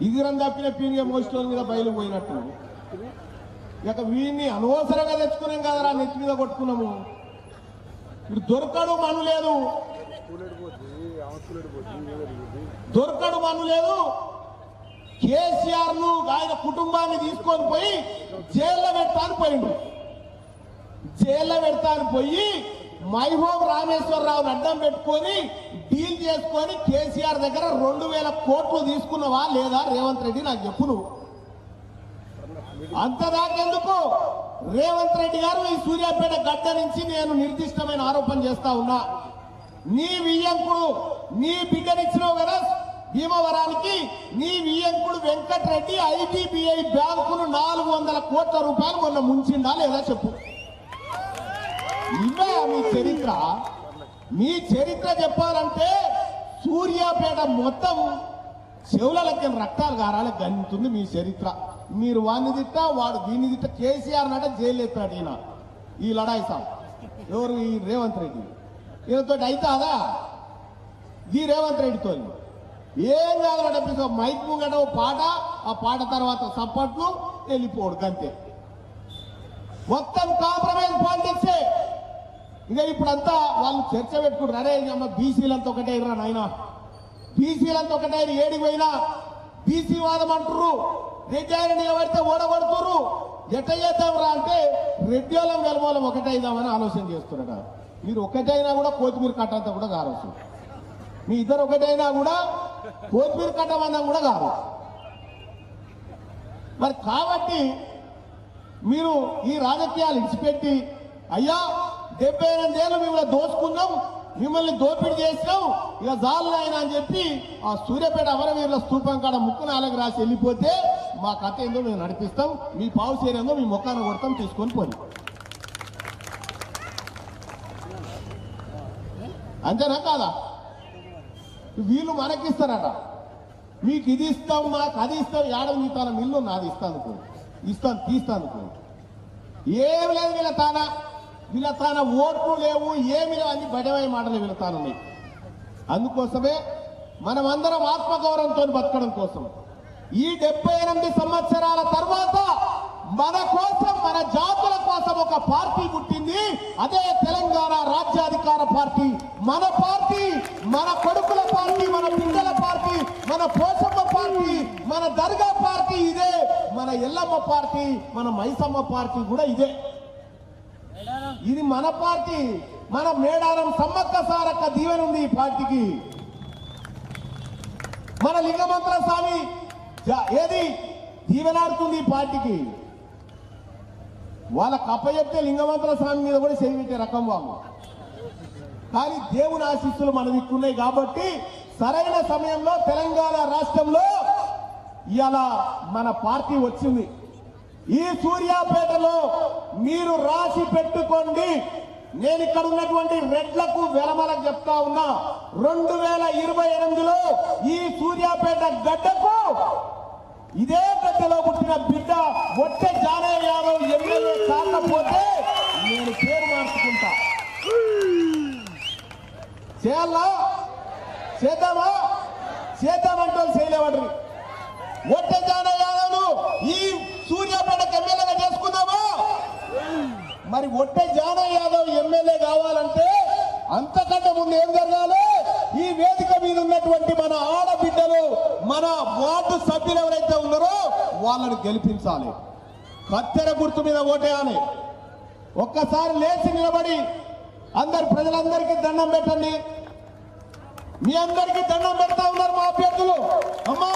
ఇదిరం తప్పిన పీనిగా మోస్టోల మీద బయలు పోయినట్టు ఇక వీడిని అనవసరంగా తెచ్చుకున్నాం కదరా, నెత్తి మీద కొట్టుకున్నాము. ఇప్పుడు దొరకడు మను లేదు, దొరకడు మను లేదు. కేసీఆర్ ను ఆయన కుటుంబాన్ని తీసుకొని పోయి జైల్లో పెడతాను పోయిండు. జైల్లో పెడతాను పోయి మైహోం రామేశ్వరరావుని అడ్డం పెట్టుకొని డీల్ చేసుకొని కేసీఆర్ దగ్గర 2000 కోట్లు తీసుకున్నావా లేదా రేవంత్ రెడ్డి నాకు చెప్పు. నువ్వు అంతదాకెందుకు రేవంత్ రెడ్డి గారు ఈ సూర్యాపేట గడ్డ నుంచి నేను నిర్దిష్టమైన ఆరోపణ చేస్తా ఉన్నా. నీ వియ్యంకుడు నీ బిడ్డనిచ్చినావు కదా భీమవరానికి, నీ వియ్యంకుడు వెంకటరెడ్డి ఐడిబిఐ బ్యాంకును 400 కోట్ల రూపాయలు మొన్న ముంచిండా లేదా చెప్పు. ఇవే మీ చరిత్ర. మీ చరిత్ర చెప్పాలంటే సూర్యాపేట మొత్తం చెవులకి రక్తాలు గారాలి గంతుంది మీ చరిత్ర. మీరు వాడిని తిట్టా, వాడు దీన్ని తిట్టా. కేసీఆర్ నట జైలు ఎత్తాడు ఈయన, ఈ లడాయి సాబ్ ఎవరు, ఈ రేవంత్ రెడ్డి. ఈయనతో అవుతాదా ఈ రేవంత్ రెడ్డితో? ఏం కాదు, మైక్ ముంగట పాట, ఆ పాట తర్వాత సప్పట్లు వెళ్ళిపోడు గంతే. మొత్తం కాంప్రమైజ్ పాలిటిక్సే. ఇక ఇప్పుడంతా వాళ్ళు చర్చ పెట్టుకుంటారు, అరే అమ్మ బీసీలంతా ఒకటే రా నాయన, బీసీలంతా ఒకటే ఏడికి పోయినా బీసీ వాదం అంటుర్రు, రెడ్డి ఆయన నిలబడితే ఓడగొడుతుర్రు, ఎట్ట చేద్దాం రా అంటే రెడ్డి వాళ్ళం వెలమూలం ఒకటైదామని ఆలోచన చేస్తున్నాడు. మీరు ఒకటైనా కూడా కొత్తిమీర కట్టంతా కూడా కావచ్చు, మీ ఇద్దరు ఒకటైనా కూడా కొత్తిమీర కట్టమన్నా కూడా కాదు. మరి కాబట్టి మీరు ఈ రాజకీయాలు ఇచ్చిపెట్టి, అయ్యా 78 ఏళ్ళు మిమ్మల్ని దోచుకున్నాం, మిమ్మల్ని దోపిడీ చేసినాం, ఇక జాలు ఆయన అని చెప్పి ఆ సూర్యాపేట అమరవీరుల స్తూపం కాడ ముక్కు 4 రాసి వెళ్ళిపోతే మా కథ ఏందో మేము నడిపిస్తాం, మీ పావు చేరేందో మీ ముఖాన్ని కొడతాం, తీసుకొని పోయి. అంతేనా కాదా? వీళ్ళు మనకిస్తారట, మీకు ఇది ఇస్తాం, మాకు అది ఇస్తాం. ఏడ మీ తన మిల్లు నాది ఇస్తాను, ఇస్తాను తీస్తాను. ఏం లేదు వీళ్ళ తాన ఓట్లు లేవు, ఏమి లేవు, అన్ని బడవై మాటలు వీళ్ళ తానున్నాయి. అందుకోసమే మనమందరం ఆత్మగౌరవంతో బతకడం కోసం ఈ 78 సంవత్సరాల తర్వాత మన కోసం, మన జాతుల కోసం ఒక పార్టీ పుట్టింది. అదే తెలంగాణ రాజ్యాధికార పార్టీ. మన పార్టీ, మన కొడుకుల పార్టీ, మన బిడ్డల పార్టీ, మన పోషమ్మ పార్టీ, మన దర్గా పార్టీ ఇదే, మన ఎల్లమ్మ పార్టీ, మన మైసమ్మ పార్టీ కూడా ఇదే. ఇది మన పార్టీ. మన మేడారం సమ్మక్క సారక్క దీవెన ఉంది ఈ పార్టీకి. మన లింగమంత్ర స్వామి ఏది దీవెనాడుతుంది ఈ పార్టీకి. వాళ్ళ కప్ప చెప్తే లింగమంత్ర స్వామి మీద కూడా చేయించే రకం వాళ్ళు. కానీ దేవుని ఆశీస్సులు మన దిక్కున్నాయి కాబట్టి సరైన సమయంలో తెలంగాణ రాష్ట్రంలో ఇలా మన పార్టీ వచ్చింది. ఈ సూర్యాపేటలో మీరు రాసి పెట్టుకోండి. నేను ఇక్కడ ఉన్నటువంటి రెడ్లకు వెలమలకు చెప్తా ఉన్నా, 2028లో ఈ సూర్యాపేట గడ్డకు ఇదే గడ్డలో పుట్టిన బిడ్డ ఒట్టే జానయ్య యాదవ్ ఎమ్మెల్యే కాకపోతే నేను పేరు మార్చుకుంటా. చేయాలా? చేద్దామా? చేద్దామంటే చేయలేవాడు. ఒట్టే జానయ్య యాదవ్ ఈ సూర్యాపేటకు ఎమ్మెల్యేగా చేసుకుందామా? మరి ఒట్టే జానయ్య యాదవ్ ఎమ్మెల్యే కావాలంటే అంతకంటే ముందు ఏం జరగాలి? ఈ వేదిక మీద ఉన్నటువంటి మన ఆడబిడ్డలు, మన వార్డు సభ్యులు ఎవరైతే ఉన్నారో వాళ్ళని గెలిపించాలి. కత్తెర గుర్తు మీద ఓటేయాలి. ఒక్కసారి లేచి నిలబడి ప్రజలందరికీ దండం పెట్టండి. మీ అందరికీ దండం పెడతా ఉన్నారు మా అభ్యర్థులు. అమ్మా